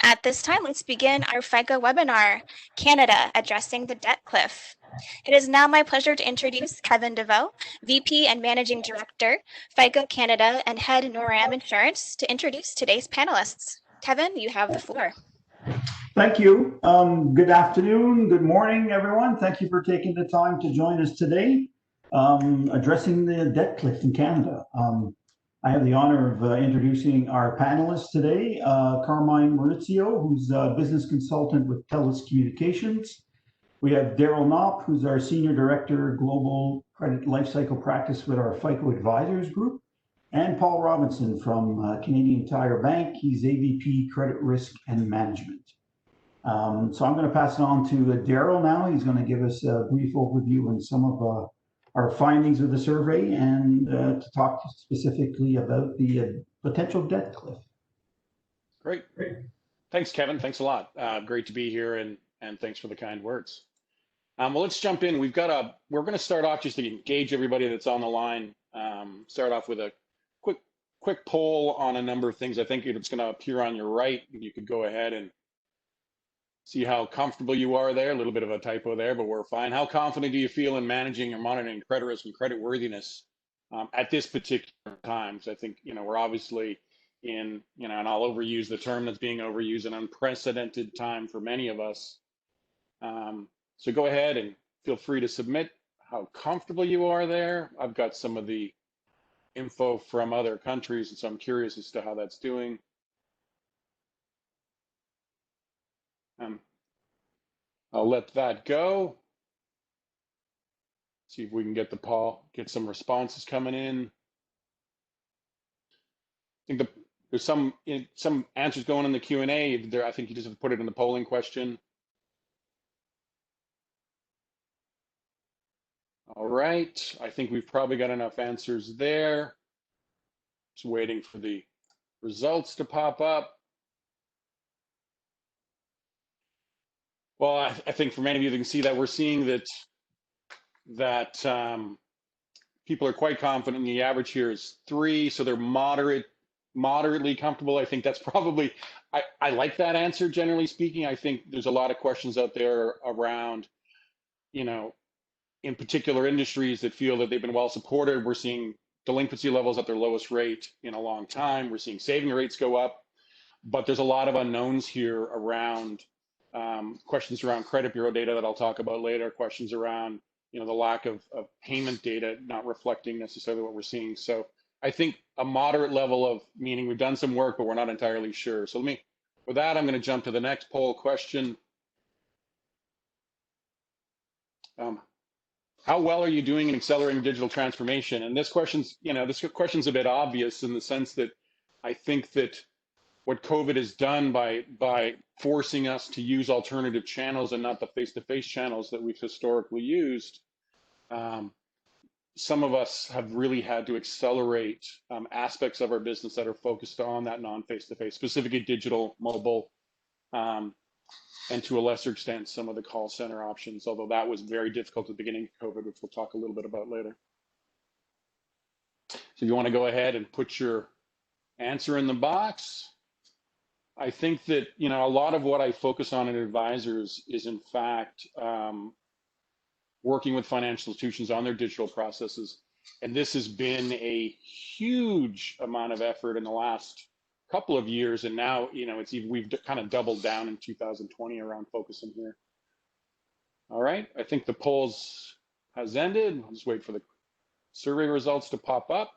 At this time, let's begin our FICO webinar, Canada, Addressing the Debt Cliff. It is now my pleasure to introduce Kevin DeVoe, VP and Managing Director, FICO Canada and Head NORAM Insurance, to introduce today's panelists. Kevin, you have the floor. Thank you. Good afternoon, good morning, everyone. Thank you for taking the time to join us today, addressing the debt cliff in Canada. I have the honor of introducing our panelists today, Carmine Maurizio, who's a business consultant with Telus Communications. We have Daryl Knopp, who's our Senior Director, Global Credit Lifecycle Practice with our FICO Advisors Group, and Paul Robinson from Canadian Tire Bank. He's AVP Credit Risk and Management. So I'm going to pass it on to Daryl now. He's going to give us a brief overview on some of our findings of the survey and to talk specifically about the potential debt cliff. Great. Thanks, Kevin. Thanks a lot. Great to be here, and thanks for the kind words. Well, let's jump in. We're going to start off just to engage everybody that's on the line. Start off with a quick poll on a number of things. I think it's going to appear on your right. You could go ahead and see how comfortable you are there. A little bit of a typo there, but we're fine. How confident do you feel in managing or monitoring credit risk and credit worthiness at this particular time? So I think, we're obviously in, and I'll overuse the term that's being overused, an unprecedented time for many of us. So go ahead and feel free to submit how comfortable you are there. I've got some of the info from other countries, and so I'm curious as to how that's doing. I'll let that go. See if we can get some responses coming in. I think there's some answers going in the Q&A. There, I think you just have to put it in the polling question. All right, I think we've probably got enough answers there. Just waiting for the results to pop up. Well, I think for many of you, you can see that we're seeing that people are quite confident. The average here is 3, so they're moderately comfortable. I think that's probably, I like that answer, generally speaking. I think there's a lot of questions out there around, in particular industries that feel that they've been well supported. We're seeing delinquency levels at their lowest rate in a long time. We're seeing saving rates go up, but there's a lot of unknowns here around questions around credit bureau data that I'll talk about later, questions around the lack of payment data not reflecting necessarily what we're seeing. So I think a moderate level of, meaning we've done some work, but we're not entirely sure. So with that, I'm going to jump to the next poll question. How well are you doing in accelerating digital transformation? And this question's a bit obvious in the sense that I think that what COVID has done by forcing us to use alternative channels and not the face-to-face channels that we've historically used, some of us have really had to accelerate aspects of our business that are focused on that non-face-to-face, specifically digital, mobile, and to a lesser extent, some of the call center options, although that was very difficult at the beginning of COVID, which we'll talk a little bit about later. So you want to go ahead and put your answer in the box. I think that, a lot of what I focus on in advisors is, in fact, working with financial institutions on their digital processes. And this has been a huge amount of effort in the last couple of years. And now, we've kind of doubled down in 2020 around focusing here. All right, I think the polls has ended. I'll just wait for the survey results to pop up.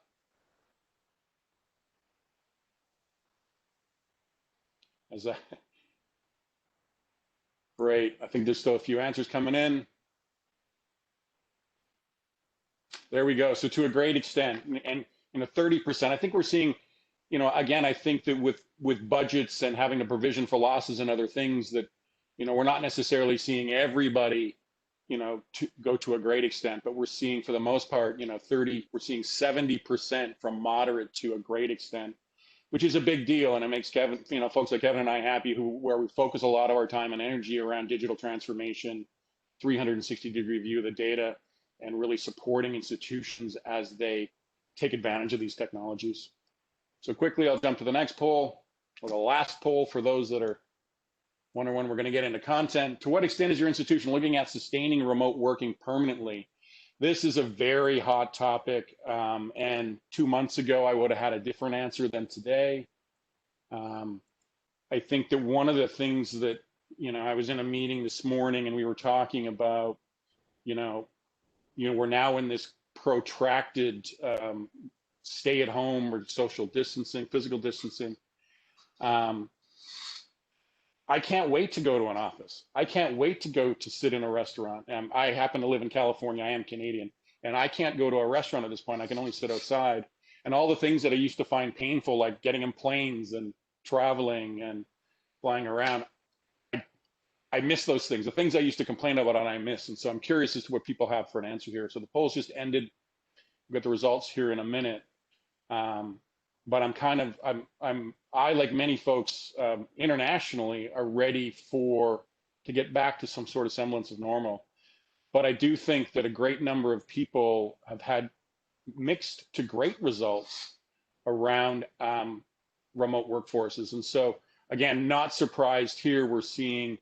Great. I think there's still a few answers coming in. There we go. So to a great extent, and 30%, I think we're seeing, again, I think that with budgets and having a provision for losses and other things that, we're not necessarily seeing everybody, to go to a great extent, but we're seeing for the most part, we're seeing 70% from moderate to a great extent, which is a big deal, and it makes Kevin, folks like Kevin and I happy, where we focus a lot of our time and energy around digital transformation, 360-degree view of the data, and really supporting institutions as they take advantage of these technologies. So quickly, I'll jump to the next poll, or the last poll for those that are wonder when we're going to get into content. To what extent is your institution looking at sustaining remote working permanently? This is a very hot topic, and 2 months ago I would have had a different answer than today. I think that one of the things that, I was in a meeting this morning and we were talking about, we're now in this protracted stay at home or social distancing, physical distancing. I can't wait to go to an office. I can't wait to go to sit in a restaurant. I happen to live in California. I am Canadian, and I can't go to a restaurant at this point. I can only sit outside. And all the things that I used to find painful, like getting in planes and traveling and flying around, I miss those things. The things I used to complain about, and I miss. And so I'm curious as to what people have for an answer here. So the polls just ended. We'll get the results here in a minute. But I, like many folks internationally, are ready to get back to some sort of semblance of normal. But I do think that a great number of people have had mixed to great results around remote workforces. And so, again, not surprised here, we're seeing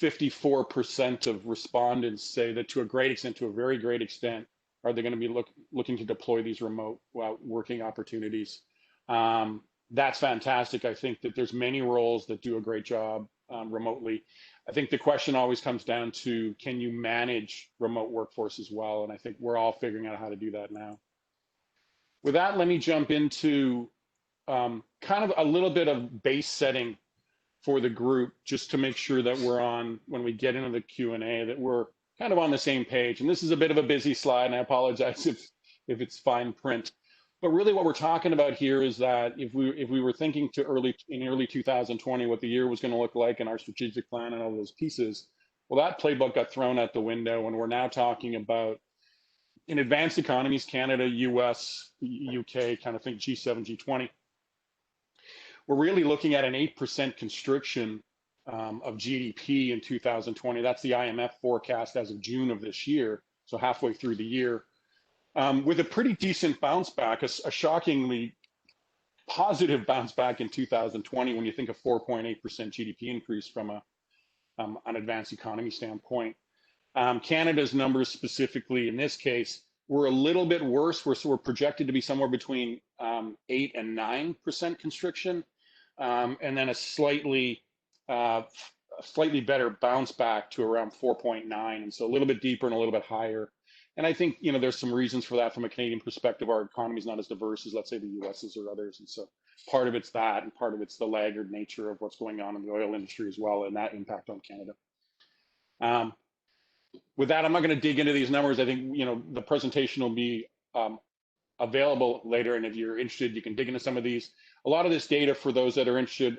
54% of respondents say that to a great extent, to a very great extent, are they going to be looking to deploy these remote working opportunities? That's fantastic. I think that there's many roles that do a great job remotely. I think the question always comes down to, can you manage remote workforce as well? And I think we're all figuring out how to do that now. With that, let me jump into kind of a little bit of base setting for the group, just to make sure that we're on, when we get into the Q&A, that we're kind of on the same page. And this is a bit of a busy slide, and I apologize if it's fine print. But really what we're talking about here is that if we were thinking in early 2020 what the year was going to look like in our strategic plan and all those pieces, well, that playbook got thrown out the window, and we're now talking about, in advanced economies, Canada, US, UK, kind of think G7, G20, we're really looking at an 8% constriction of GDP in 2020. That's the IMF forecast as of June of this year, so halfway through the year, with a pretty decent bounce back, a shockingly positive bounce back in 2020 when you think of 4.8% GDP increase from an advanced economy standpoint. Canada's numbers specifically in this case were a little bit worse. We're projected to be somewhere between 8 and 9% constriction, and then a slightly better bounce back to around 4.9, and so a little bit deeper and a little bit higher. And I think there's some reasons for that from a Canadian perspective. Our economy is not as diverse as, let's say, the US's or others, and so part of it's that, and part of it's the laggard nature of what's going on in the oil industry as well, and that impact on Canada. With that, I'm not going to dig into these numbers. I think the presentation will be available later, and if you're interested, you can dig into some of these. A lot of this data, for those that are interested,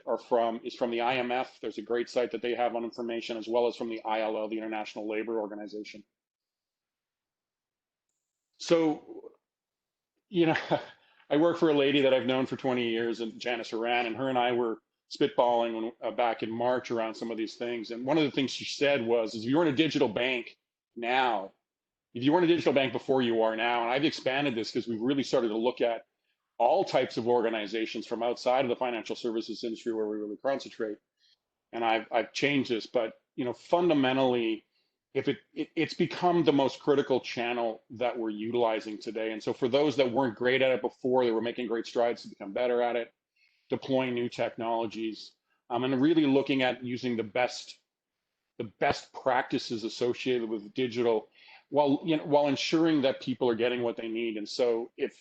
is from the IMF. There's a great site that they have on information, as well as from the ILO, the International Labor Organization. So, I work for a lady that I've known for 20 years, and Janice Horan, and her and I were spitballing back in March around some of these things. And one of the things she said was, if you're in a digital bank now, if you weren't a digital bank before, you are now. And I've expanded this because we've really started to look at all types of organizations from outside of the financial services industry where we really concentrate. And I've changed this, but fundamentally, it's become the most critical channel that we're utilizing today. And so for those that weren't great at it before, they were making great strides to become better at it, deploying new technologies, and really looking at using the best practices associated with digital, while ensuring that people are getting what they need. And so if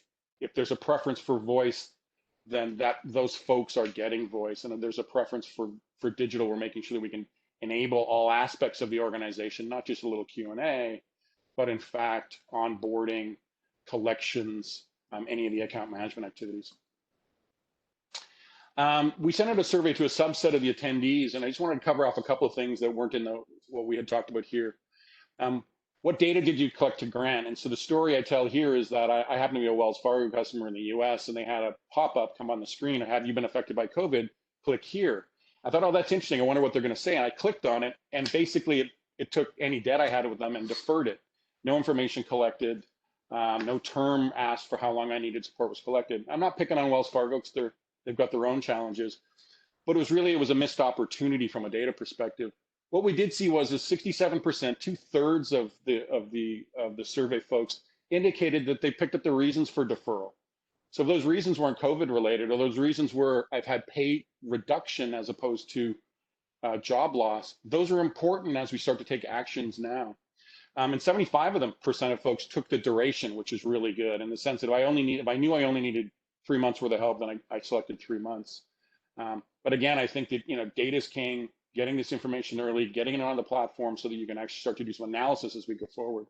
there's a preference for voice, then those folks are getting voice. And if there's a preference for digital, we're making sure that we can enable all aspects of the organization, not just a little Q&A, but in fact, onboarding, collections, any of the account management activities. We sent out a survey to a subset of the attendees, and I just wanted to cover off a couple of things that weren't in what we had talked about here. What data did you collect to grant? And so the story I tell here is that I happen to be a Wells Fargo customer in the US, and they had a pop-up come on the screen, have you been affected by COVID? Click here. I thought, oh, that's interesting. I wonder what they're going to say. And I clicked on it, and basically it took any debt I had with them and deferred it. No information collected, no term asked for how long I needed support was collected. I'm not picking on Wells Fargo because they've got their own challenges. but it was a missed opportunity from a data perspective. What we did see was a 67%, 2/3 of the survey folks indicated that they picked up the reasons for deferral. So if those reasons weren't COVID related, or those reasons were I've had pay reduction as opposed to job loss, those are important as we start to take actions now. And 75% of folks took the duration, which is really good in the sense that if I knew I only needed 3 months worth of help, then I selected 3 months. But again, I think that data is king. Getting this information early, getting it on the platform so that you can actually start to do some analysis as we go forward.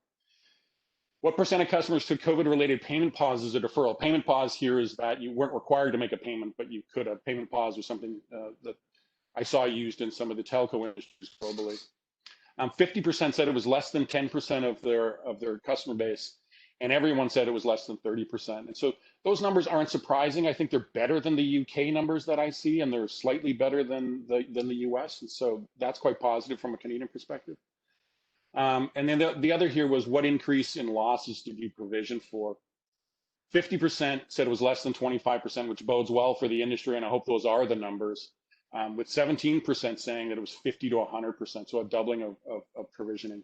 What percent of customers took COVID-related payment pause as a deferral? Payment pause here is that you weren't required to make a payment, but you could have. Payment pause was something that I saw used in some of the telco industries globally. 50% said it was less than 10% of their customer base, and everyone said it was less than 30%. And so those numbers aren't surprising. I think they're better than the UK numbers that I see, and they're slightly better than the US. And so that's quite positive from a Canadian perspective. And then the other here was, what increase in losses did you provision for? 50% said it was less than 25%, which bodes well for the industry, and I hope those are the numbers. With 17% saying that it was 50 to 100%, so a doubling of provisioning.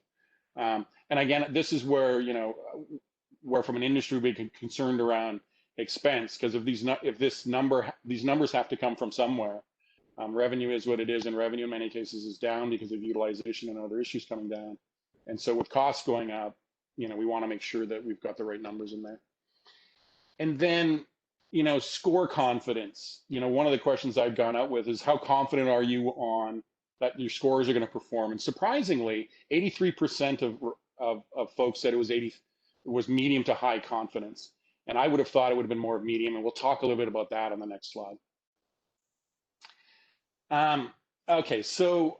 And again, this is where where from an industry we get concerned around expense, because if these numbers have to come from somewhere. Revenue is what it is, and revenue in many cases is down because of utilization and other issues coming down. And so with costs going up, we want to make sure that we've got the right numbers in there. And then, score confidence. One of the questions I've gone out with is, how confident are you on that your scores are going to perform? And surprisingly, 83% of folks said it was medium to high confidence. And I would have thought it would have been more medium, and we'll talk a little bit about that on the next slide. Okay, so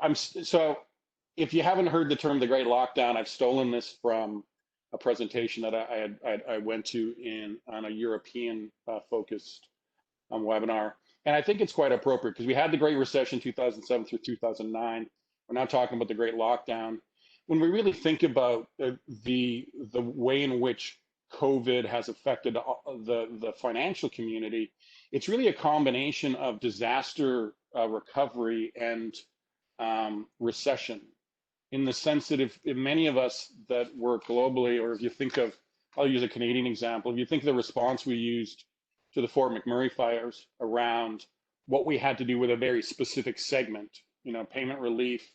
if you haven't heard the term the Great Lockdown, I've stolen this from a presentation that I went to on a European focused webinar, and I think it's quite appropriate because we had the Great Recession 2007 through 2009. We're now talking about the Great Lockdown. When we really think about the way in which COVID has affected the financial community, it's really a combination of disaster recovery and recession. In the sense that if many of us that work globally, or if you think of, I'll use a Canadian example, if you think of the response we used to the Fort McMurray fires around what we had to do with a very specific segment, payment relief,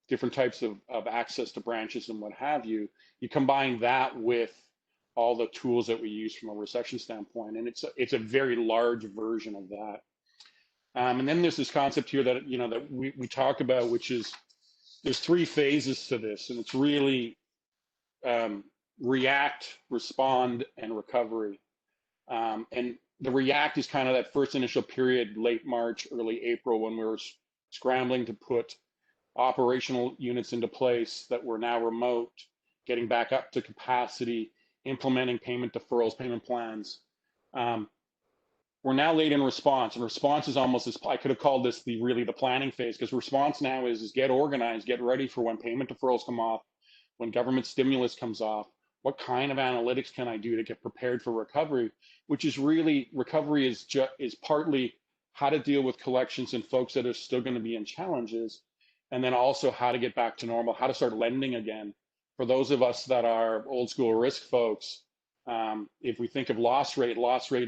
different types of access to branches and what have you, you combine that with all the tools that we use from a recession standpoint, and it's a very large version of that. And then there's this concept here that that we talk about, which is there's 3 phases to this, and it's really react, respond, and recovery. And the react is kind of that first initial period, late March, early April, when we were scrambling to put operational units into place that were now remote, getting back up to capacity, implementing payment deferrals, payment plans. We're now late in response, and response is almost as, I could have called this the planning phase, because response now is get organized, get ready for when payment deferrals come off, when government stimulus comes off. What kind of analytics can I do to get prepared for recovery? Which is really, recovery is partly how to deal with collections and folks that are still going to be in challenges, and then also how to get back to normal, how to start lending again. For those of us that are old school risk folks, if we think of loss rate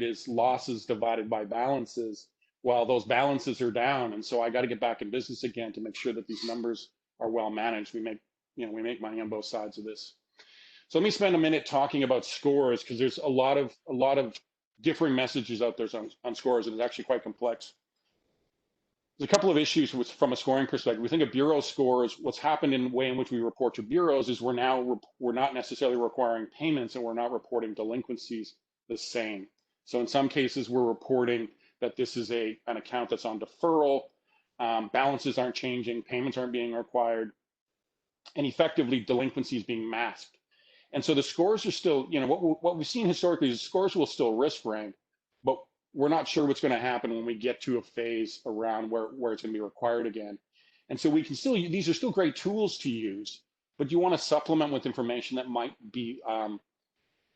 is losses divided by balances. Well, those balances are down, and so I got to get back in business again to make sure that these numbers are well managed. We make money on both sides of this. So let me spend a minute talking about scores, because there's a lot of differing messages out there on scores, and it's actually quite complex. There's a couple of issues from a scoring perspective. We think of bureau scores. What's happened in the way in which we report to bureaus is we're not necessarily requiring payments, and we're not reporting delinquencies the same. So in some cases, we're reporting that this is an account that's on deferral. Balances aren't changing, payments aren't being required, and effectively delinquencies being masked. And so the scores are still, what we've seen historically is scores will still risk rank, but we're not sure what's going to happen when we get to a phase around where it's going to be required again. And so we can still, these are still great tools to use, but you want to supplement with information that might be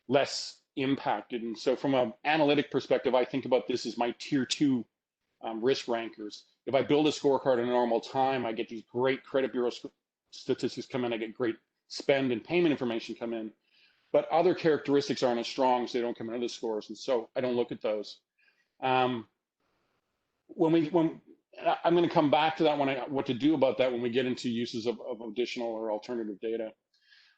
less impacted. And so from an analytic perspective, I think about this as my tier 2 risk rankers. If I build a scorecard in a normal time, I get these great credit bureau statistics come in, I get great spend and payment information come in, but other characteristics aren't as strong, so they don't come into the scores, and so I don't look at those. When I'm going to come back to that what to do about that when we get into uses of additional or alternative data.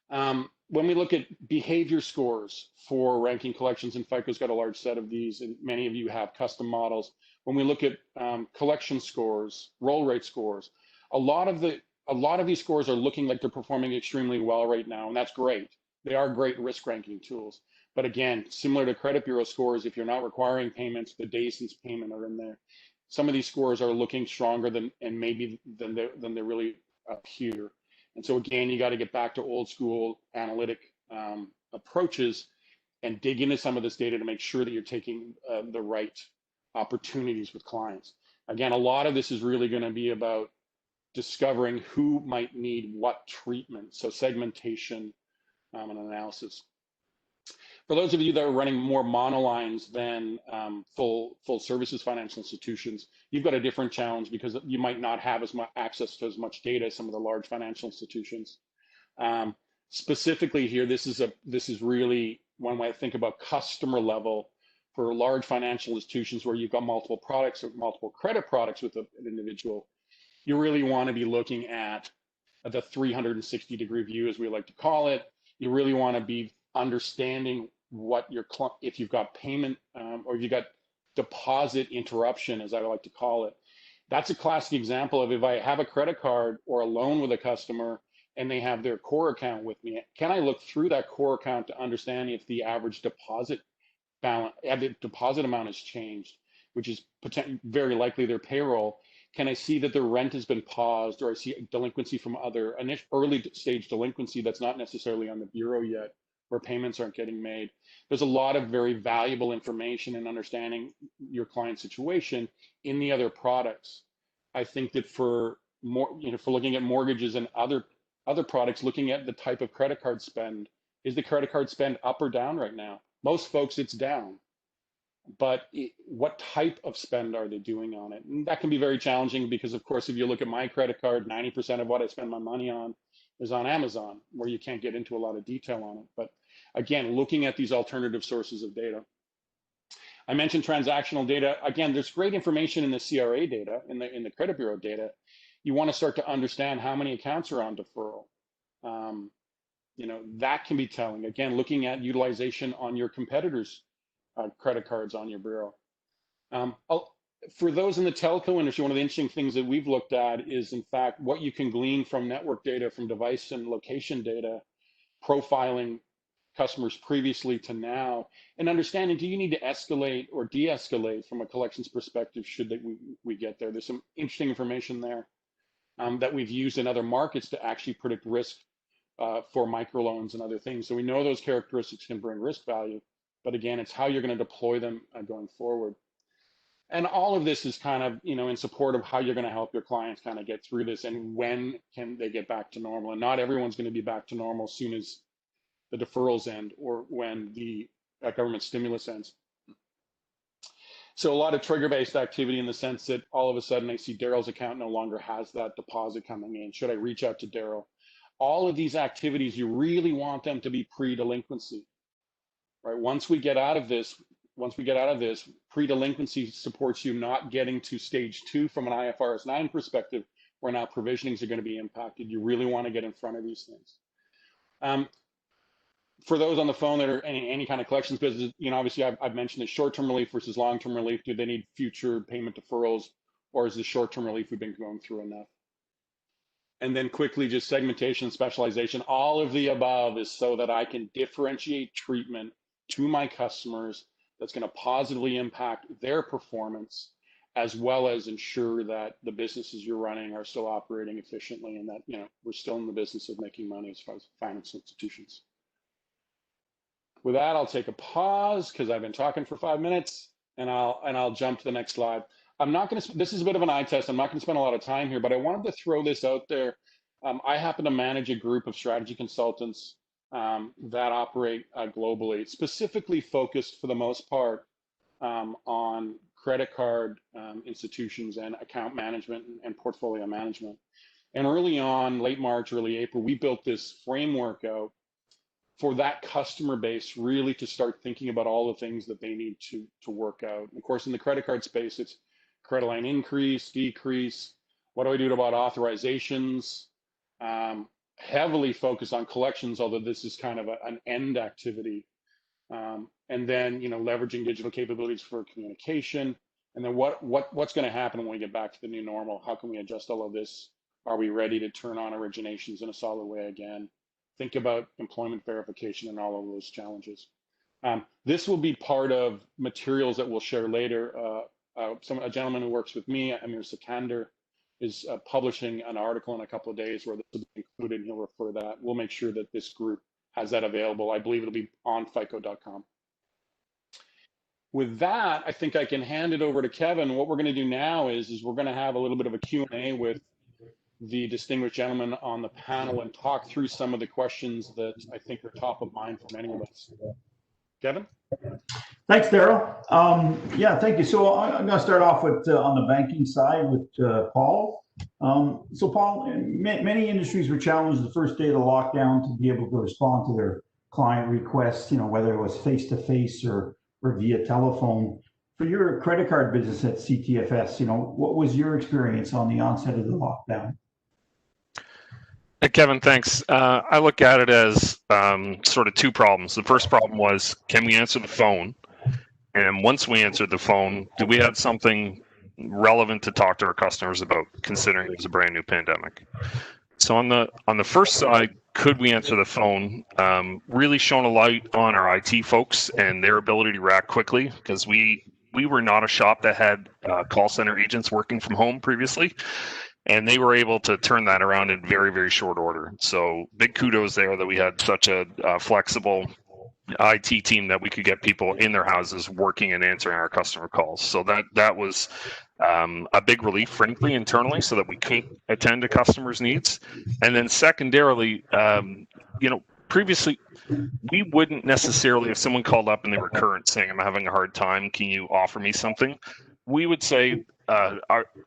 When we look at behavior scores for ranking collections, and FICO's got a large set of these, and many of you have custom models. When we look at collection scores, roll rate scores, a lot of these scores are looking like they're performing extremely well right now, and that's great. They are great risk ranking tools. But again, similar to credit bureau scores, if you're not requiring payments, the days since payment are in there. Some of these scores are looking stronger than they really appear. And so again, you got to get back to old school analytic approaches and dig into some of this data to make sure that you're taking the right opportunities with clients. Again, a lot of this is really going to be about discovering who might need what treatment. So segmentation and analysis. For those of you that are running more monolines than full services financial institutions, you've got a different challenge because you might not have as much access to as much data as some of the large financial institutions. Specifically here, this is really one way I think about customer level for large financial institutions where you've got multiple products or multiple credit products with an individual. You really want to be looking at the 360-degree view, as we like to call it. You really want to be understanding what if you've got payment or you've got deposit interruption, as I like to call it. That's a classic example of if I have a credit card or a loan with a customer and they have their core account with me, can I look through that core account to understand if the average deposit balance, the deposit amount has changed, which is very likely their payroll? Can I see that their rent has been paused, or I see delinquency from other early stage delinquency that's not necessarily on the bureau yet, where payments aren't getting made? There's a lot of very valuable information in understanding your client situation in the other products. I think that for looking at mortgages and other products, looking at the type of credit card spend, is the credit card spend up or down right now? Most folks, it's down. But what type of spend are they doing on it? And that can be very challenging because, of course, if you look at my credit card, 90% of what I spend my money on is on Amazon, where you can't get into a lot of detail on it. But again, looking at these alternative sources of data. I mentioned transactional data. Again, there's great information in the CRA data, in the credit bureau data. You want to start to understand how many accounts are on deferral. That can be telling. Again, looking at utilization on your competitors' credit cards on your bureau. For those in the telco industry, one of the interesting things that we've looked at is, in fact, what you can glean from network data, from device and location data, profiling customers previously to now, and understanding, do you need to escalate or de-escalate from a collections perspective should we get there? There's some interesting information there that we've used in other markets to actually predict risk for microloans and other things. So we know those characteristics can bring risk value. But again, it's how you're going to deploy them going forward. And all of this is kind of, in support of how you're going to help your clients kind of get through this and when can they get back to normal. And not everyone's going to be back to normal as soon as the deferrals end or when the government stimulus ends. So a lot of trigger-based activity in the sense that all of a sudden I see Daryl's account no longer has that deposit coming in. Should I reach out to Daryl? All of these activities, you really want them to be pre-delinquency. Right. Once we get out of this, pre-delinquency supports you not getting to stage 2 from an IFRS 9 perspective, where now provisionings are going to be impacted. You really want to get in front of these things. For those on the phone that are in any kind of collections business, obviously I've mentioned the short-term relief versus long-term relief. Do they need future payment deferrals, or is the short-term relief we've been going through enough? And then quickly, just segmentation, specialization, all of the above is so that I can differentiate treatment to my customers that's going to positively impact their performance, as well as ensure that the businesses you're running are still operating efficiently and that we're still in the business of making money as far as financial institutions. With that, I'll take a pause because I've been talking for 5 minutes, and I'll jump to the next slide. I'm not going to. This is a bit of an eye test. I'm not going to spend a lot of time here, but I wanted to throw this out there. I happen to manage a group of strategy consultants that operate globally, specifically focused for the most part on credit card institutions and account management and portfolio management. And early on, late March, early April, we built this framework out for that customer base really to start thinking about all the things that they need to work out. And of course, in the credit card space, it's credit line increase, decrease. What do I do about authorizations? Heavily focused on collections, although this is kind of an end activity. And then, leveraging digital capabilities for communication. And then what's going to happen when we get back to the new normal? How can we adjust all of this? Are we ready to turn on originations in a solid way again? Think about employment verification and all of those challenges. This will be part of materials that we'll share later. A gentleman who works with me, Amir Sikander, is publishing an article in a couple of days where this will be included, and he'll refer to that. We'll make sure that this group has that available. I believe it'll be on FICO.com. With that, I think I can hand it over to Kevin. What we're going to do now is we're going to have a little bit of a Q&A with the distinguished gentlemen on the panel and talk through some of the questions that I think are top of mind for many of us. Kevin? Thanks, Daryl. Yeah, thank you. So I'm going to start off with on the banking side with Paul. So Paul, many industries were challenged the first day of the lockdown to be able to respond to their client requests, whether it was face-to-face or via telephone. For your credit card business at CTFS, what was your experience on the onset of the lockdown? Hey, Kevin, thanks. I look at it as sort of two problems. The first problem was, can we answer the phone? And once we answered the phone, do we have something relevant to talk to our customers about, considering it was a brand new pandemic? So on the first side, could we answer the phone? Really shone a light on our IT folks and their ability to react quickly, because we were not a shop that had call center agents working from home previously. And they were able to turn that around in very, very short order. So big kudos there that we had such a flexible IT team that we could get people in their houses working and answering our customer calls. So that was a big relief, frankly, internally, so that we could attend to customers' needs. And then secondarily, previously, we wouldn't necessarily, if someone called up and they were current saying, I'm having a hard time, can you offer me something? We would say,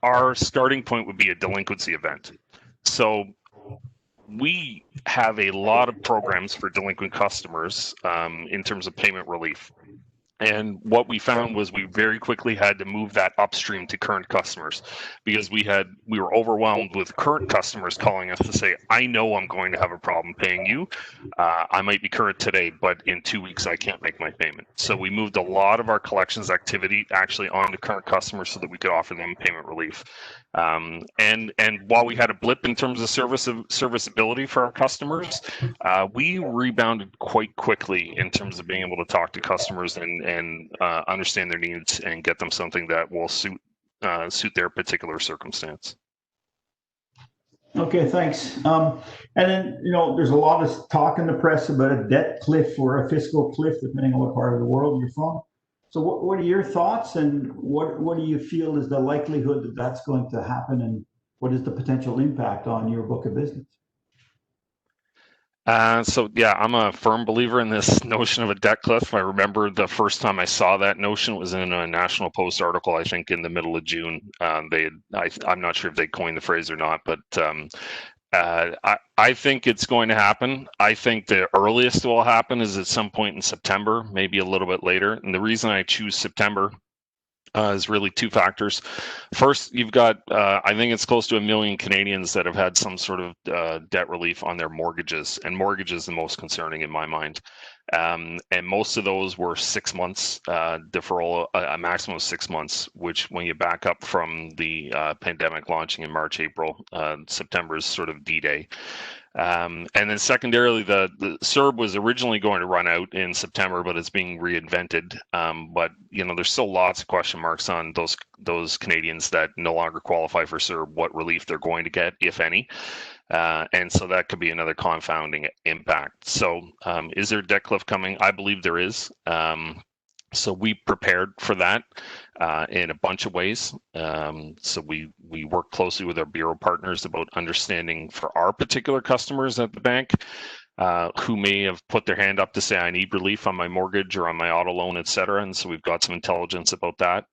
our starting point would be a delinquency event. So we have a lot of programs for delinquent customers in terms of payment relief. And what we found was we very quickly had to move that upstream to current customers, because we were overwhelmed with current customers calling us to say, I know I'm going to have a problem paying you. I might be current today, but in 2 weeks I can't make my payment. So we moved a lot of our collections activity actually onto current customers so that we could offer them payment relief. And while we had a blip in terms of serviceability for our customers, we rebounded quite quickly in terms of being able to talk to customers and understand their needs and get them something that will suit their particular circumstance. Okay, thanks. And then, there's a lot of talk in the press about a debt cliff or a fiscal cliff, depending on what part of the world you're from. So what are your thoughts, and what do you feel is the likelihood that that's going to happen, and what is the potential impact on your book of business? So yeah, I'm a firm believer in this notion of a debt cliff. I remember the first time I saw that notion was in a National Post article, I think in the middle of June. I'm not sure if they coined the phrase or not, but I think it's going to happen. I think the earliest it will happen is at some point in September, maybe a little bit later. And the reason I choose September is really two factors. First, you've got, I think it's close to 1 million Canadians that have had some sort of debt relief on their mortgages, and mortgage is the most concerning in my mind. And most of those were 6 months deferral, a maximum of 6 months, which when you back up from the pandemic launching in March, April, September is sort of D-Day. And then secondarily, the CERB was originally going to run out in September, but it's being reinvented. But there's still lots of question marks on those Canadians that no longer qualify for CERB, what relief they're going to get, if any. And so that could be another confounding impact. So is there a debt cliff coming? I believe there is. So we prepared for that in a bunch of ways. So we work closely with our bureau partners about understanding for our particular customers at the bank who may have put their hand up to say, I need relief on my mortgage or on my auto loan, et cetera. And so we've got some intelligence about that.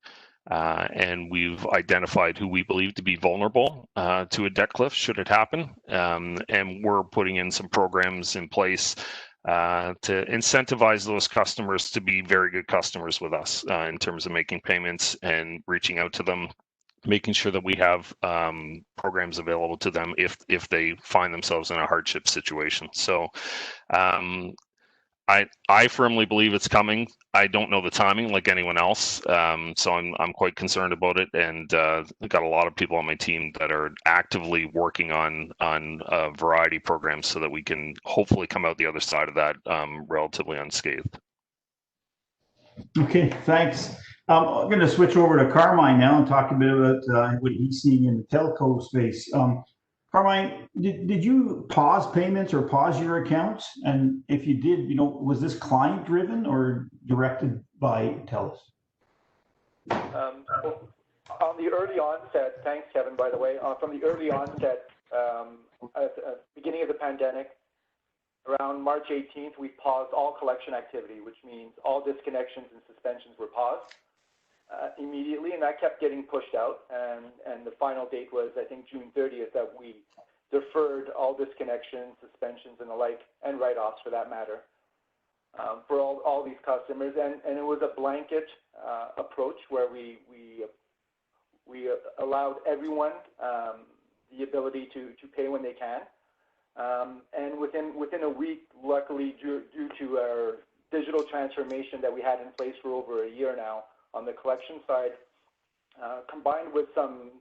and we've identified who we believe to be vulnerable to a debt cliff should it happen. And we're putting in some programs in place to incentivize those customers to be very good customers with us in terms of making payments and reaching out to them, making sure that we have programs available to them if they find themselves in a hardship situation. So I firmly believe it's coming. I don't know the timing like anyone else, so I'm quite concerned about it, and I've got a lot of people on my team that are actively working on a variety of programs so that we can hopefully come out the other side of that relatively unscathed. Okay, thanks. I'm going to switch over to Carmine now and talk a bit about what he's seeing in the telco space. Carmine, did you pause payments or pause your accounts? And if you did, was this client driven or directed by Telus? On the early onset, thanks, Kevin, by the way, from the early onset, at the beginning of the pandemic, around March 18th, we paused all collection activity, which means all disconnections and suspensions were paused immediately, and that kept getting pushed out. And the final date was, I think, June 30th, that we deferred all disconnections, suspensions, and the like, and write-offs for that matter, for all these customers. And it was a blanket approach where we allowed everyone the ability to pay when they can. And within a week, luckily, due to our digital transformation that we had in place for over a year now on the collection side, combined with some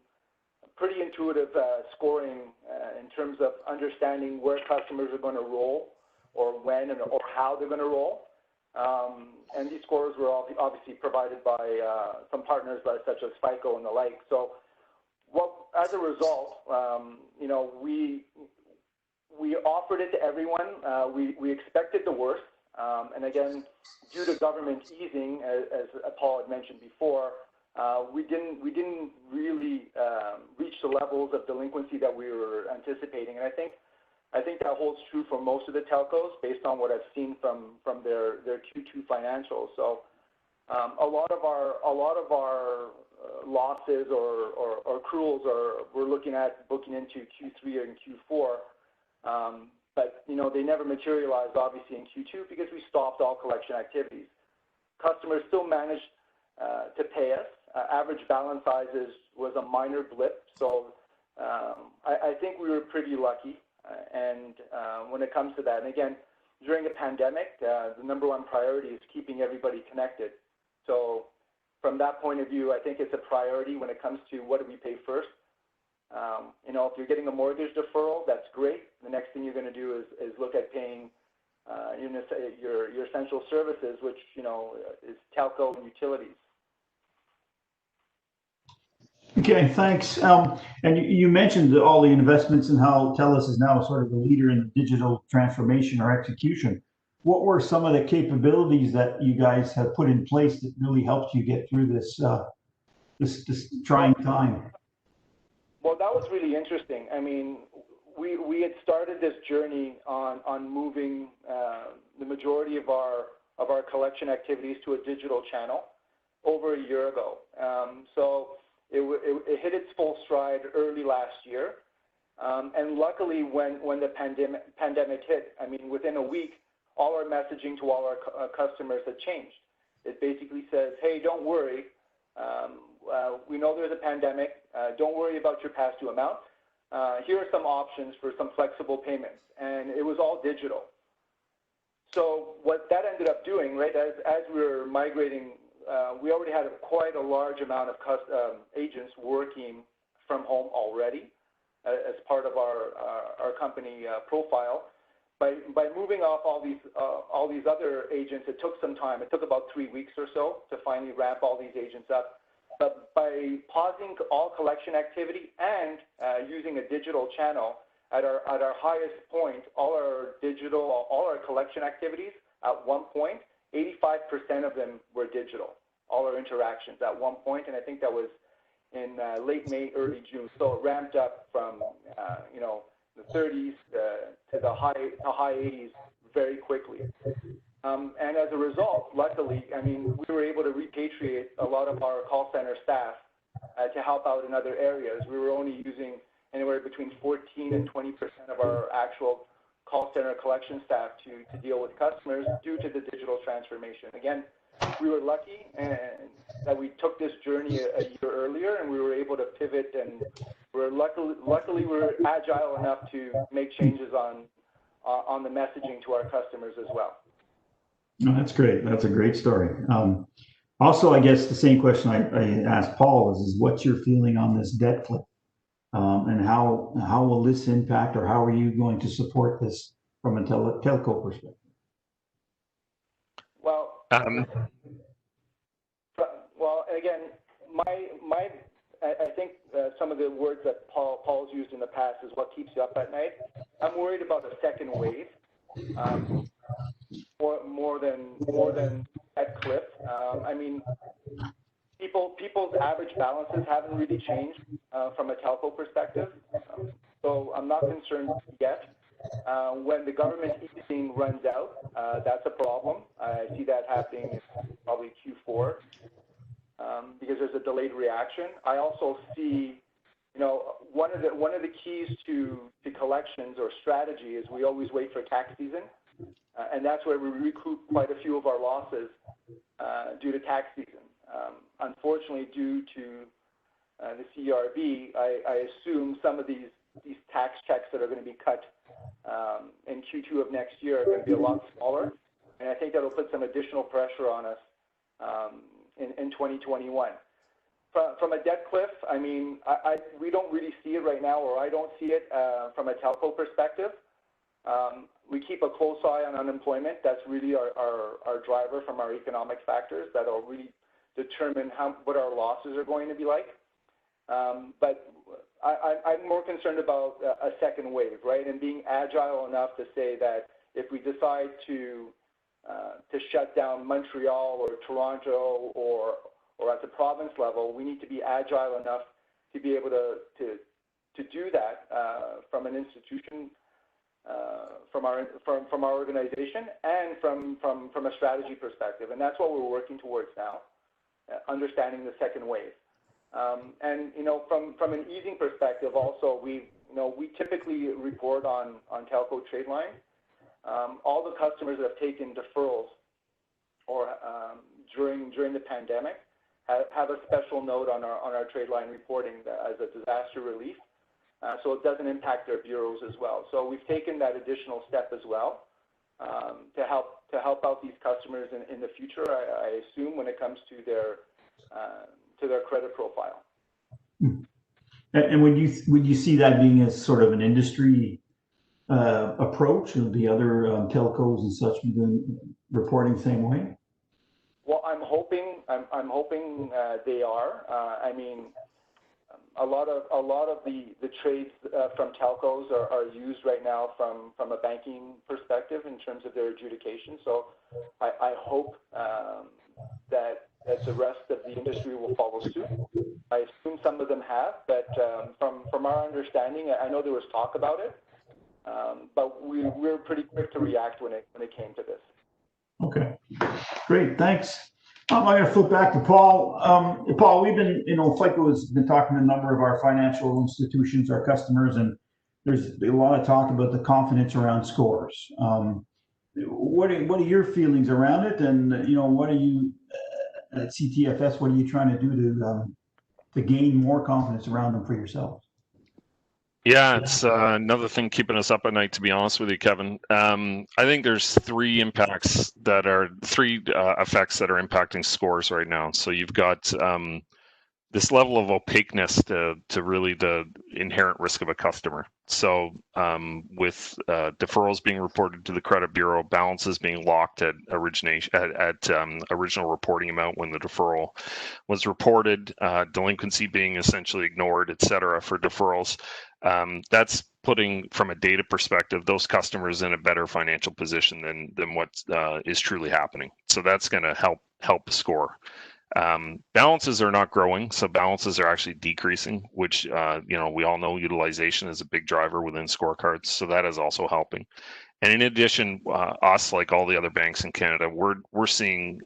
pretty intuitive scoring in terms of understanding where customers are going to roll or when or how they're going to roll. And these scores were obviously provided by some partners such as FICO and the like. So as a result, we offered it to everyone. We expected the worst. And again, due to government easing, as Paul had mentioned before, we didn't really reach the levels of delinquency that we were anticipating. And I think that holds true for most of the telcos based on what I've seen from their Q2 financials. So a lot of our losses or accruals we're looking at booking into Q3 and Q4. But they never materialized obviously in Q2 because we stopped all collection activities. Customers still managed to pay us. Average balance sizes was a minor blip, so I think we were pretty lucky. And when it comes to that, and again, during a pandemic, the number one priority is keeping everybody connected. So from that point of view, I think it's a priority when it comes to what do we pay first. If you're getting a mortgage deferral, that's great. The next thing you're going to do is look at paying your essential services, which is telco and utilities. Okay, thanks. And you mentioned all the investments and how Telus is now sort of the leader in digital transformation or execution. What were some of the capabilities that you guys have put in place that really helped you get through this trying time? Well, that was really interesting. I mean, we had started this journey on moving the majority of our collection activities to a digital channel over a year ago. So it hit its full stride early last year. And luckily, when the pandemic hit, I mean, within a week, all our messaging to all our customers had changed. It basically says, hey, don't worry. We know there's a pandemic. Don't worry about your past due amount. Here are some options for some flexible payments. And it was all digital. So what that ended up doing, right, as we were migrating, we already had quite a large amount of agents working from home already as part of our company profile. By moving off all these other agents, it took some time. It took about 3 weeks or so to finally ramp all these agents up. But by pausing all collection activity and using a digital channel at our highest point, all our collection activities at one point, 85% of them were digital. All our interactions at one point, and I think that was in late May, early June. So it ramped up from the 30s to the high 80s very quickly. And as a result, luckily, I mean, we were able to repatriate a lot of our call center staff to help out in other areas. We were only using anywhere between 14 and 20% of our actual call center collection staff to deal with customers due to the digital transformation. Again, we were lucky and that we took this journey a year earlier, and we were able to pivot, and we're luckily we're agile enough to make changes on the messaging to our customers as well. No, that's great. That's a great story. Also, I guess the same question I asked Paul is what's your feeling on this debt cliff? And how will this impact, or how are you going to support this from a telco perspective? Well, well, again, I think some of the words that Paul's used in the past is what keeps you up at night. I'm worried about a second wave, more than that cliff. I mean, people's average balances haven't really changed from a telco perspective, so I'm not concerned yet. When the government easing runs out, that's a problem. I see that happening in probably Q4 because there's a delayed reaction. I also see, you know, one of the keys to collections or strategy is we always wait for tax season, and that's where we recoup quite a few of our losses due to tax season. Unfortunately, due to the CRB, I assume some of these tax checks that are going to be cut in Q2 of next year are going to be a lot smaller, and I think that'll put some additional pressure on us in 2021. From a debt cliff, I mean, we don't really see it right now, or I don't see it from a telco perspective. We keep a close eye on unemployment. That's really our driver from our economic factors that'll really determine what our losses are going to be like. But I'm more concerned about a second wave, right? And being agile enough to say that if we decide to shut down Montreal or Toronto or at the province level, we need to be agile enough to be able to do that from an institution, from our organization, and from a strategy perspective. And that's what we're working towards now, understanding the second wave. And you know, from an easing perspective, also we typically report on telco trade line. All the customers that have taken deferrals or during the pandemic have a special note on our trade line reporting as a disaster relief, so it doesn't impact their bureaus as well. So we've taken that additional step as well to help out these customers in the future. I assume when it comes to their credit profile. And would you see that being as sort of an industry approach, of the other telcos and such reporting the same way? Well, I'm hoping they are. I mean, a lot of the trades from telcos are used right now from a banking perspective in terms of their adjudication. So I hope that the rest of the industry will follow suit. I assume some of them have, but from our understanding, I know there was talk about it, but we were pretty quick to react when it came to this. Okay, great, thanks. I'm going to flip back to Paul. Paul, we've been, FICO has been talking to a number of our financial institutions, our customers, and there's a lot of talk about the confidence around scores. What are your feelings around it? And, what are you, at CTFS, what are you trying to do to gain more confidence around them for yourselves? Yeah, it's another thing keeping us up at night, to be honest with you, Kevin. I think there's three effects that are impacting scores right now. So you've got this level of opaqueness to really the inherent risk of a customer. So with deferrals being reported to the credit bureau, balances being locked at origination at original reporting amount when the deferral was reported, delinquency being essentially ignored, et cetera, for deferrals. That's putting, from a data perspective, those customers in a better financial position than what is truly happening. So that's going to help score. Balances are not growing, so balances are actually decreasing, which we all know utilization is a big driver within scorecards, so that is also helping. And in addition, us, like all the other banks in Canada, we're seeing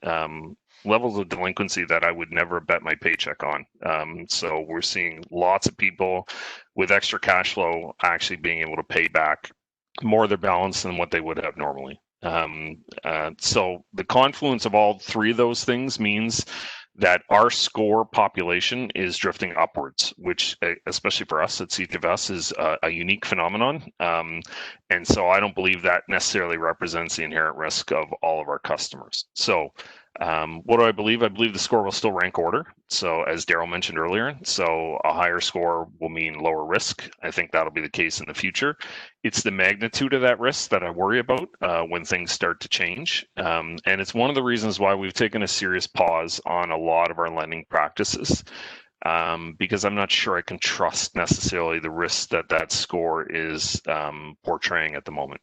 levels of delinquency that I would never bet my paycheck on. So we're seeing lots of people with extra cash flow actually being able to pay back more of their balance than what they would have normally. So the confluence of all three of those things means that our score population is drifting upwards, which, especially for us at CTFS, is a unique phenomenon. And so I don't believe that necessarily represents the inherent risk of all of our customers. So what do I believe? I believe the score will still rank order. So as Daryl mentioned earlier, so a higher score will mean lower risk. I think that'll be the case in the future. It's the magnitude of that risk that I worry about when things start to change. And it's one of the reasons why we've taken a serious pause on a lot of our lending practices, because I'm not sure I can trust necessarily the risk that that score is portraying at the moment.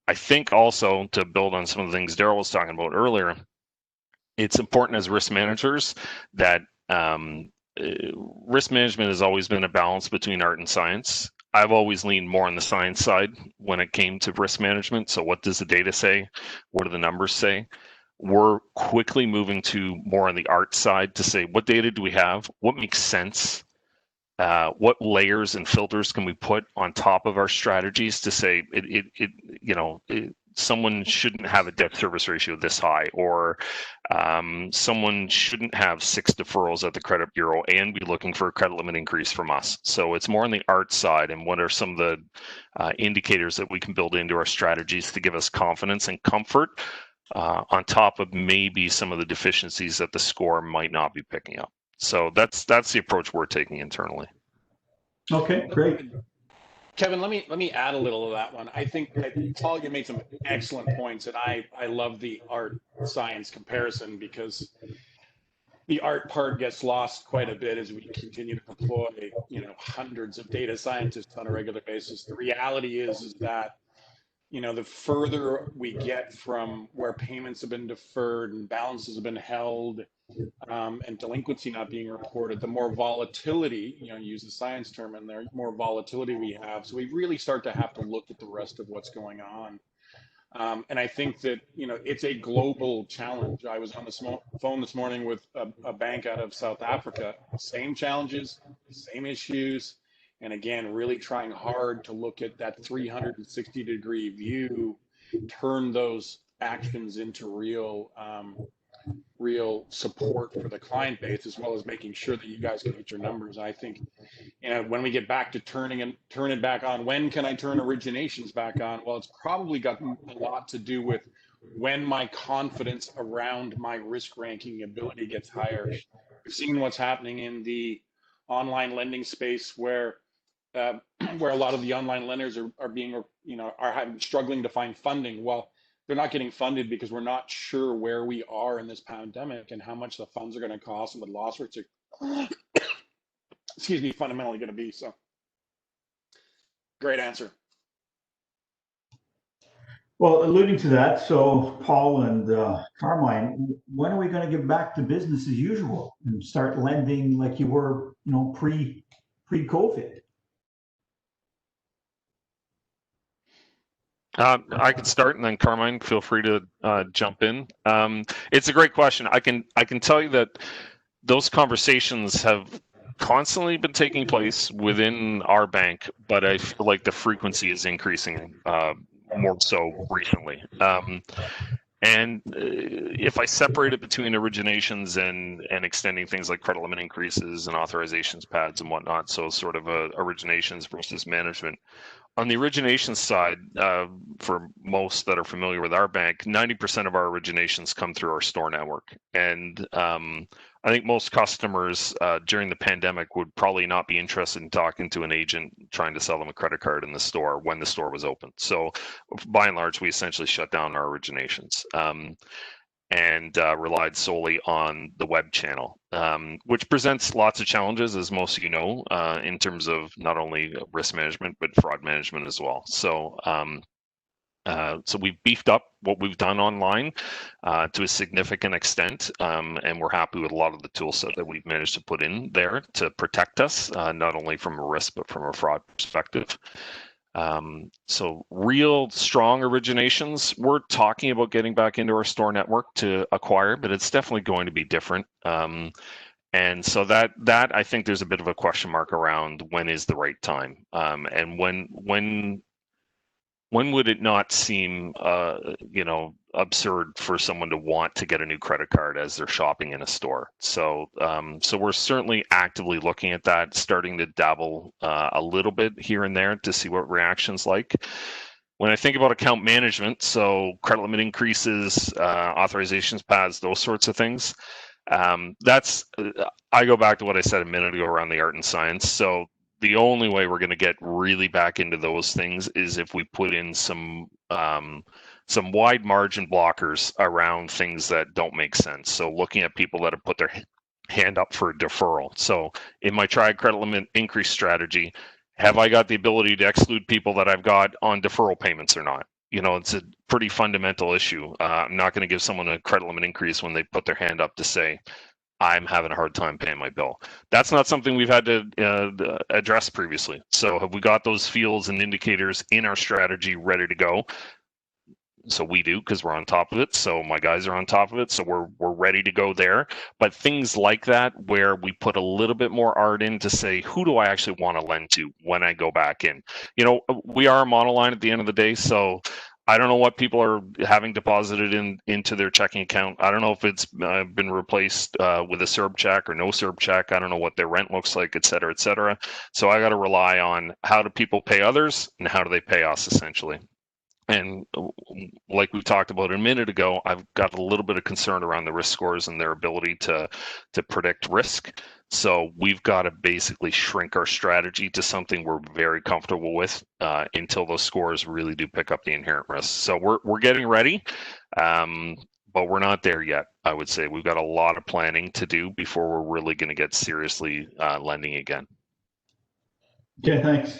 I think also, to build on some of the things Daryl was talking about earlier, it's important as risk managers that risk management has always been a balance between art and science. I've always leaned more on the science side when it came to risk management. So what does the data say? What do the numbers say? We're quickly moving to more on the art side to say, what data do we have? What makes sense? What layers and filters can we put on top of our strategies to say someone shouldn't have a debt service ratio this high, or someone shouldn't have 6 deferrals at the credit bureau and be looking for a credit limit increase from us. So it's more on the art side, and what are some of the indicators that we can build into our strategies to give us confidence and comfort on top of maybe some of the deficiencies that the score might not be picking up. So that's the approach we're taking internally. Okay, great. Kevin, let me add a little of that one. I think Paul, you made some excellent points, and I love the art science comparison, because the art part gets lost quite a bit as we continue to deploy, hundreds of data scientists on a regular basis. The reality is that the further we get from where payments have been deferred and balances have been held, and delinquency not being reported, the more volatility, use the science term in there, more volatility we have. So we really start to have to look at the rest of what's going on. And I think that, it's a global challenge. I was on the phone this morning with a bank out of South Africa, same challenges, same issues. And again, really trying hard to look at that 360-degree view, turn those actions into real support for the client base, as well as making sure that you guys can hit your numbers. I think, when we get back to turn it back on, when can I turn originations back on? Well, it's probably got a lot to do with when my confidence around my risk ranking ability gets higher. We've seen what's happening in the online lending space, where a lot of the online lenders are struggling to find funding. Well, they're not getting funded because we're not sure where we are in this pandemic and how much the funds are going to cost and what loss rates are fundamentally going to be. So great answer. Well, alluding to that, so Paul and Carmine, when are we going to get back to business as usual and start lending like you were, pre-COVID? I can start, and then Carmine, feel free to jump in. It's a great question. I can tell you that those conversations have constantly been taking place within our bank, but I feel like the frequency is increasing more so recently. And if I separate it between originations and extending things like credit limit increases and authorizations pads and whatnot, so sort of originations versus management. On the origination side, for most that are familiar with our bank, 90% of our originations come through our store network. And I think most customers during the pandemic would probably not be interested in talking to an agent trying to sell them a credit card in the store when the store was open. So by and large, we essentially shut down our originations and relied solely on the web channel, which presents lots of challenges, as most of you know, in terms of not only risk management, but fraud management as well. So So we've beefed up what we've done online to a significant extent, and we're happy with a lot of the tool set that we've managed to put in there to protect us, not only from a risk, but from a fraud perspective. So real strong originations, we're talking about getting back into our store network to acquire, but it's definitely going to be different. And so that I think there's a bit of a question mark around when is the right time, and when would it not seem absurd for someone to want to get a new credit card as they're shopping in a store? So so we're certainly actively looking at that, starting to dabble a little bit here and there to see what reactions like. When I think about account management, so credit limit increases, authorizations pads, those sorts of things, that's I go back to what I said a minute ago around the art and science. So the only way we're going to get really back into those things is if we put in some wide margin blockers around things that don't make sense. So looking at people that have put their hand up for a deferral. So in my tried credit limit increase strategy, have I got the ability to exclude people that I've got on deferral payments or not? It's a pretty fundamental issue. I'm not going to give someone a credit limit increase when they put their hand up to say, I'm having a hard time paying my bill. That's not something we've had to address previously. So have we got those fields and indicators in our strategy ready to go? So we do, because we're on top of it. So my guys are on top of it. So we're ready to go there. But things like that, where we put a little bit more art in to say, who do I actually want to lend to when I go back in? We are a monoline at the end of the day. So I don't know what people are having deposited into their checking account. I don't know if it's been replaced with a CERB check or no CERB check. I don't know what their rent looks like, et cetera, et cetera. So I got to rely on how do people pay others and how do they pay us, essentially. And like we talked about a minute ago, I've got a little bit of concern around the risk scores and their ability to predict risk. So we've got to basically shrink our strategy to something we're very comfortable with until those scores really do pick up the inherent risk. So we're getting ready, but we're not there yet. I would say we've got a lot of planning to do before we're really going to get seriously lending again. Okay, thanks.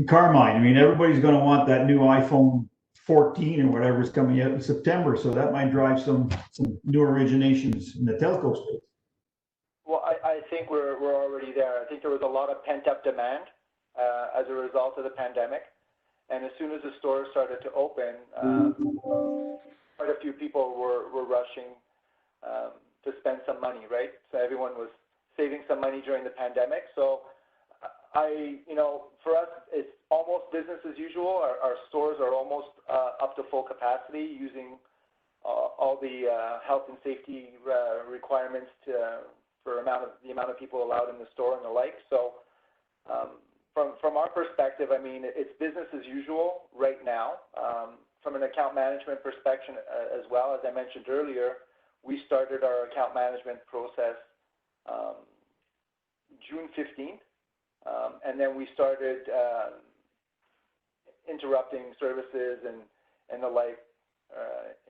Carmine, I mean, everybody's going to want that new iPhone 14 or whatever is coming out in September, so that might drive some new originations in the telco space. Well, I think we're already there. I think there was a lot of pent-up demand as a result of the pandemic, and as soon as the stores started to open, quite a few people were rushing to spend some money, right? So everyone was saving some money during the pandemic. So for us, it's almost business as usual. Our stores are almost up to full capacity, using all the health and safety requirements for the amount of people allowed in the store and the like. So from our perspective, I mean, it's business as usual right now. From an account management perspective as well, as I mentioned earlier, we started our account management process June 15th. And then we started interrupting services and the like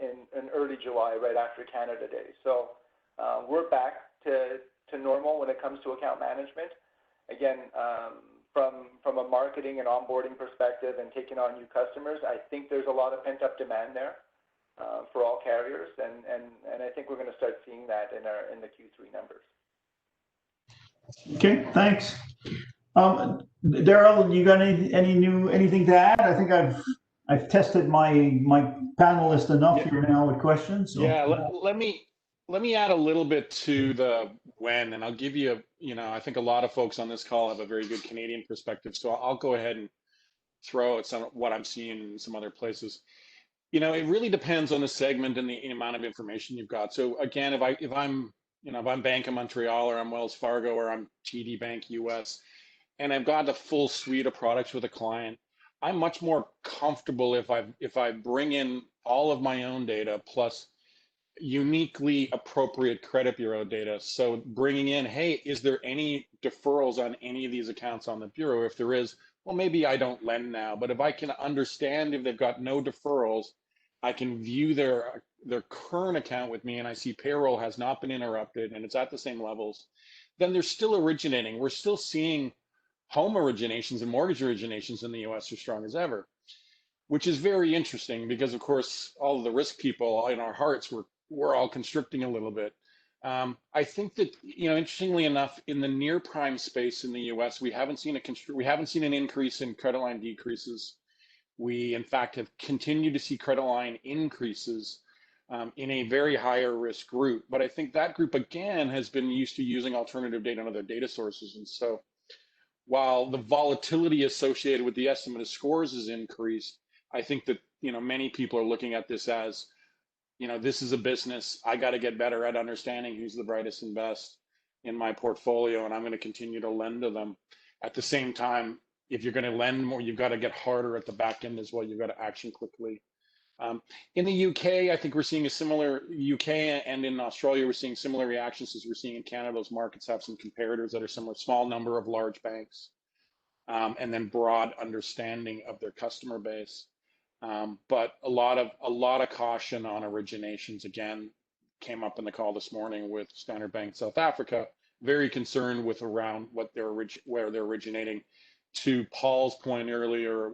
in early July, right after Canada Day. So we're back to normal when it comes to account management. Again, from a marketing and onboarding perspective and taking on new customers, I think there's a lot of pent-up demand there for all carriers, and I think we're going to start seeing that in the Q3 numbers. Okay, thanks. Daryl, you got anything to add? I think I've tested my panelist enough here now with questions. So. Yeah, let me add a little bit to the when, and I'll give you I think a lot of folks on this call have a very good Canadian perspective, so I'll go ahead and throw out some what I'm seeing in some other places. It really depends on the segment and the amount of information you've got. So again, if I'm Bank of Montreal, or I'm Wells Fargo, or I'm TD Bank US, and I've got a full suite of products with a client, I'm much more comfortable if I bring in all of my own data plus uniquely appropriate credit bureau data. So bringing in, hey, is there any deferrals on any of these accounts on the bureau? If there is, well, maybe I don't lend now. But if I can understand if they've got no deferrals, I can view their current account with me, and I see payroll has not been interrupted and it's at the same levels, then they're still originating. We're still seeing home originations and mortgage originations in the US are strong as ever. which is very interesting because, of course, all of the risk people in our hearts, we're all constricting a little bit. I think that, interestingly enough, in the near prime space in the U.S., we haven't seen an increase in credit line decreases. We, in fact, have continued to see credit line increases in a very higher risk group. But I think that group, again, has been used to using alternative data and other data sources. And so while the volatility associated with the estimate of scores is increased, I think that, many people are looking at this as, this is a business. I got to get better at understanding who's the brightest and best in my portfolio, and I'm going to continue to lend to them. At the same time, if you're going to lend more, you've got to get harder at the back end as well. You've got to action quickly. In the UK, I think we're seeing a similar, UK and in Australia, we're seeing similar reactions as we're seeing in Canada. Those markets have some comparators that are similar, small number of large banks, and then broad understanding of their customer base. But a lot of caution on originations. Again, came up in the call this morning with Standard Bank South Africa, very concerned with around where they're originating. To Paul's point earlier,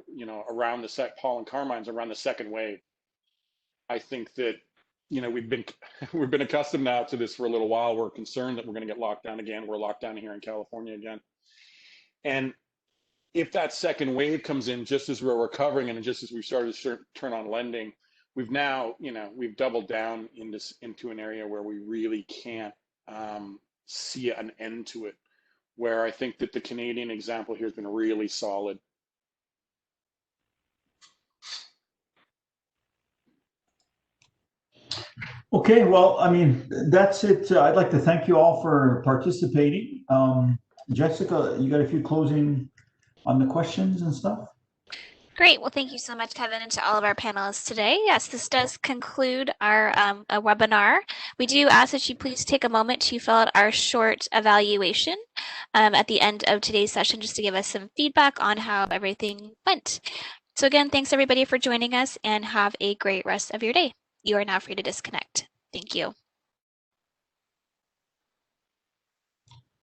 around Paul and Carmine's around the second wave. I think that we've been accustomed now to this for a little while. We're concerned that we're going to get locked down again. We're locked down here in California again, and if that second wave comes in just as we're recovering and just as we started to turn on lending, we've now, we've doubled down into an area where we really can't see an end to it, where I think that the Canadian example here has been really solid. Okay, well, I mean, that's it. I'd like to thank you all for participating. Jessica, you got a few closing on the questions and stuff? Great. Well, thank you so much, Kevin, and to all of our panelists today. Yes, this does conclude our webinar. We do ask that you please take a moment to fill out our short evaluation at the end of today's session, just to give us some feedback on how everything went. So again, thanks everybody for joining us, and have a great rest of your day. You are now free to disconnect. Thank you.